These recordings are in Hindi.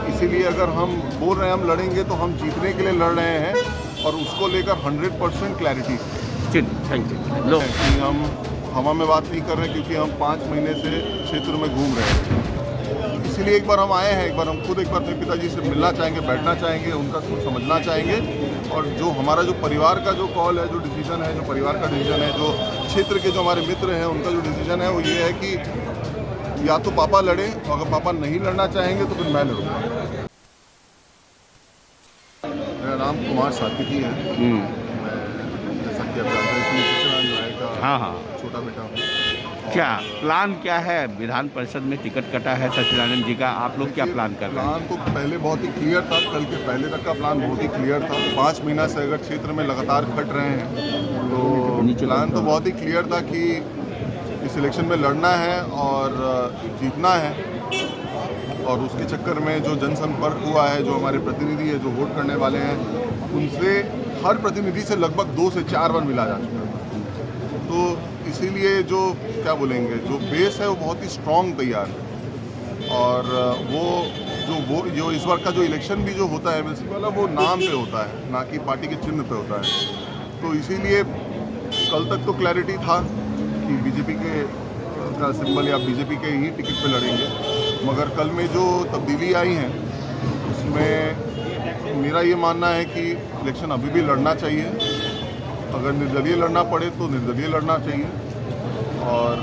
इसीलिए अगर हम बोल रहे हैं हम लड़ेंगे तो हम जीतने के लिए लड़ रहे हैं और उसको लेकर 100% क्लैरिटी थैंक यू। लो कि हम हवा में बात नहीं कर रहे क्योंकि हम 5 महीने से क्षेत्र में घूम रहे हैं। इसीलिए एक बार हम आए हैं, एक बार हम खुद एक बार अपने पिताजी से मिलना चाहेंगे, बैठना चाहेंगे, उनका सोच समझना चाहेंगे और जो हमारा जो परिवार का जो कॉल है, जो डिसीजन है, जो परिवार का डिसीजन है, जो क्षेत्र के जो हमारे मित्र हैं उनका जो डिसीजन है वो ये है कि या तो पापा लड़े और अगर पापा नहीं लड़ना चाहेंगे तो फिर मैं लड़ूंगा। मेरा नाम कुमार सात्विकी है। मैं जैसा कि आप जानते हैं सत्यनारायण राय का हाँ छोटा बेटा हूँ। क्या प्लान क्या है? विधान परिषद में टिकट कटा है सत्यनारायण जी का, आप लोग क्या प्लान कर रहे हैं? प्लान तो पहले बहुत ही क्लियर था, कल के पहले तक का प्लान बहुत ही क्लियर था। 5 महीना से अगर क्षेत्र में लगातार खट रहे हैं तो प्लान तो बहुत ही क्लियर था कि इस इलेक्शन में लड़ना है और जीतना है। और उसके चक्कर में जो जनसंपर्क हुआ है, जो हमारे प्रतिनिधि है, जो वोट करने वाले हैं, उनसे हर प्रतिनिधि से लगभग 2 से 4 बार मिला जा चुका है। तो इसीलिए जो क्या बोलेंगे, जो बेस है वो बहुत ही स्ट्रॉन्ग तैयार है। और वो जो इस बार का जो इलेक्शन भी जो होता है म्यूनसिपल वाला, वो नाम पे होता है, ना कि पार्टी के चिन्ह पे होता है। तो इसीलिए कल तक तो क्लैरिटी था कि बीजेपी के का सिंबल या बीजेपी के ही टिकट पे लड़ेंगे, मगर कल में जो तब्दीली आई है उसमें मेरा ये मानना है कि इलेक्शन अभी भी लड़ना चाहिए। अगर निर्दलीय लड़ना पड़े तो निर्दलीय लड़ना चाहिए। और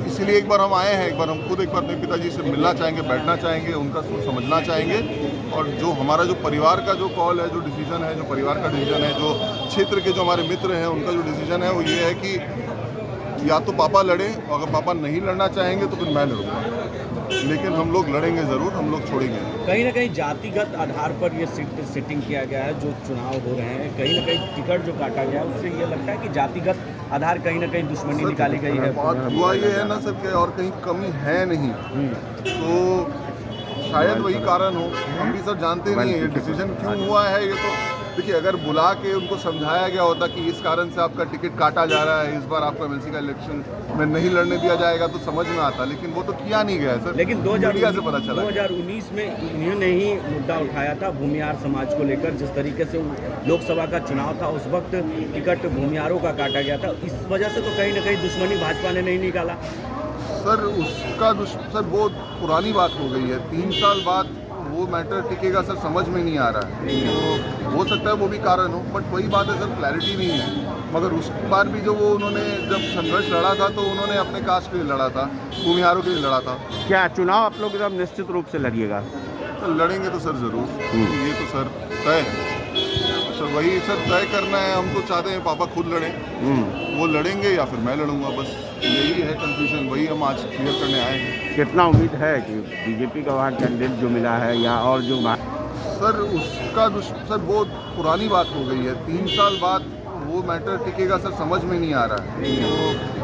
इसीलिए एक बार हम आए हैं, एक बार हम खुद एक बार अपने पिताजी से मिलना चाहेंगे, बैठना चाहेंगे, उनका सोच समझना चाहेंगे और जो हमारा जो परिवार का जो कॉल है, जो डिसीजन है, जो परिवार का डिसीजन है, जो क्षेत्र के जो हमारे मित्र हैं उनका जो डिसीजन है वो ये है कि या तो पापा लड़े और अगर पापा नहीं लड़ना चाहेंगे तो फिर मैं लड़ूंगा। लेकिन हम लोग लड़ेंगे ज़रूर, हम लोग छोड़ेंगे। कहीं ना कहीं जातिगत आधार पर ये सेटिंग किया गया है, जो चुनाव हो रहे हैं, कहीं ना कहीं टिकट जो काटा गया है उससे ये लगता है कि जातिगत आधार कहीं ना कहीं दुश्मनी निकाली गई है। बात हुआ ये है ना सर कि और कहीं कमी है नहीं, तो शायद वही कारण हो। हम भी सर जानते नहीं है ये डिसीजन क्यों हुआ है। ये तो देखिए, अगर बुला के उनको समझाया गया होता कि इस कारण से आपका टिकट काटा जा रहा है, इस बार आपका एमएलसी का इलेक्शन में नहीं लड़ने दिया जाएगा, तो समझ में आता। लेकिन वो तो किया नहीं गया सर। लेकिन मीडिया से पता चला 2019 में इन्होंने ही मुद्दा उठाया था भूमिहार समाज को लेकर। जिस तरीके से लोकसभा का चुनाव था उस वक्त टिकट भूमिहारों का काटा गया था। इस वजह से तो कहीं ना कहीं दुश्मनी भाजपा ने नहीं निकाला सर। उसका सर वो पुरानी बात हो गई है। 3 साल बाद वो मैटर टिकेगा सर, समझ में नहीं आ रहा है। तो हो सकता है वो भी कारण हो, बट वही बात है सर, क्लैरिटी नहीं है। मगर उस बार भी जो वो उन्होंने जब संघर्ष लड़ा था तो उन्होंने अपने कास्ट के लिए लड़ा था, भूमिहारों के लिए लड़ा था। क्या चुनाव आप लोग एकदम निश्चित रूप से लड़िएगा? तो लड़ेंगे तो सर ज़रूर, ये तो सर तय है। सर वही सर तय करना है। हम तो चाहते हैं पापा खुद लड़ें, वो लड़ेंगे या फिर मैं लड़ूंगा, बस यही है कंफ्यूजन। वही हम आज क्लियर करने आए हैं। कितना उम्मीद है कि बीजेपी का वहाँ कैंडिडेट जो मिला है या और जो सर उसका सर वो पुरानी बात हो गई है। 3 साल बाद वो मैटर टिकेगा सर, समझ में नहीं आ रहा है। तो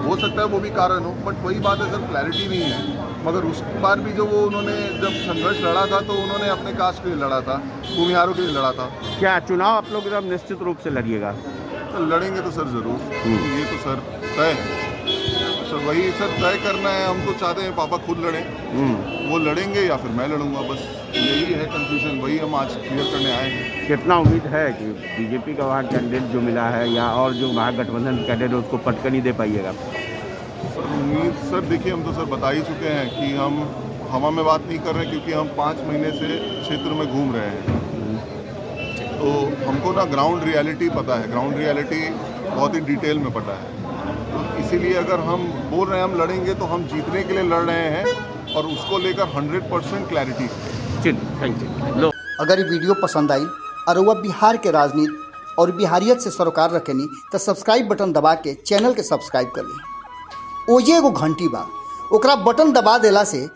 हो सकता है वो भी कारण हो, बट वही बात है सर, क्लैरिटी नहीं है। मगर उस बार भी जो वो उन्होंने जब संघर्ष लड़ा था तो उन्होंने अपने कास्ट के लिए लड़ा था, भूमिहारों के लिए लड़ा था। क्या चुनाव आप लोग एकदम निश्चित रूप से लड़िएगा? तो लड़ेंगे तो सर ज़रूर, ये तो सर तय है। सर वही सर तय करना है। हम तो चाहते हैं पापा खुद लड़ें, वो लड़ेंगे या फिर मैं लड़ूंगा, बस यही है कंफ्यूजन। वही हम आज क्लियर करने आए हैं। कितना उम्मीद है कि बीजेपी का वहाँ कैंडिडेट जो मिला है या और जो महागठबंधन कैंडिडेट उसको पटकनी दे पाइएगा? सर उम्मीद सर देखिए, हम तो सर बता ही चुके हैं कि हम हवा में बात नहीं कर रहे क्योंकि हम 5 महीने से क्षेत्र में घूम रहे हैं। तो हमको ना ग्राउंड रियलिटी पता है, ग्राउंड रियलिटी बहुत ही डिटेल में पता है। तो इसीलिए अगर हम बोल रहे हैं हम लड़ेंगे तो हम जीतने के लिए लड़ रहे हैं और उसको लेकर 100% क्लैरिटी। Thank you. लो अगर ये वीडियो पसंद आई और वह बिहार के राजनीति और बिहारियत से सरोकार रखेनी तो सब्सक्राइब बटन दबा के चैनल के सब्सक्राइब कर ली। ओजे एगो घंटी बा, ओकरा बटन दबा देला से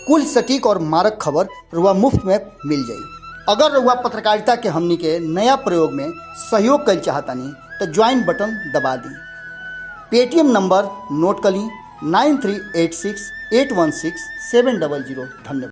कुल सटीक और मारक खबर रुआ मुफ्त में मिल जाई। अगर रुआ पत्रकारिता के हमनी के नया प्रयोग में सहयोग कर चाहतानी तो ज्वाइन बटन दबा दी। पेटीएम नंबर नोट कर ली 9386816700। धन्यवाद।